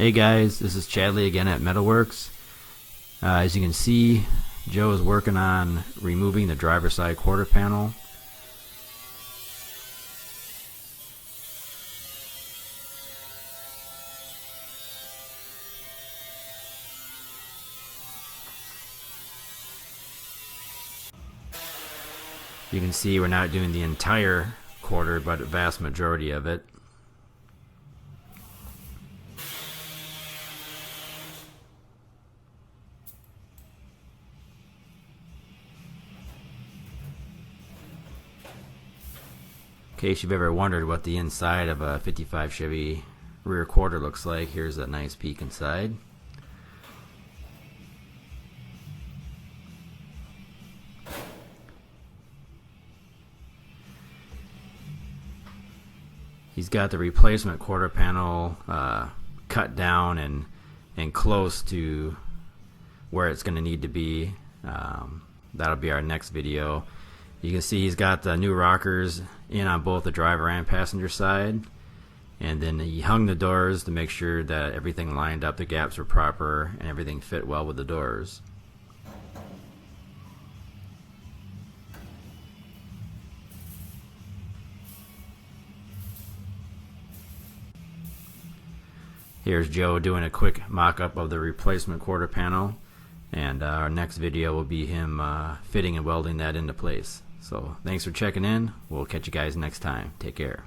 Hey guys, this is Chadley again at MetalWorks. As you can see, Joe is working on removing the driver's side quarter panel. You can see we're not doing the entire quarter, but a vast majority of it. In case you've ever wondered what the inside of a 55 Chevy rear quarter looks like, here's a nice peek inside. He's got the replacement quarter panel cut down and close to where it's going to need to be. That'll be our next video. You can see he's got the new rockers in on both the driver and passenger side, and then he hung the doors to make sure that everything lined up, the gaps were proper, and everything fit well with the doors. Here's Joe doing a quick mock-up of the replacement quarter panel, and our next video will be him fitting and welding that into place. So thanks for checking in. We'll catch you guys next time. Take care.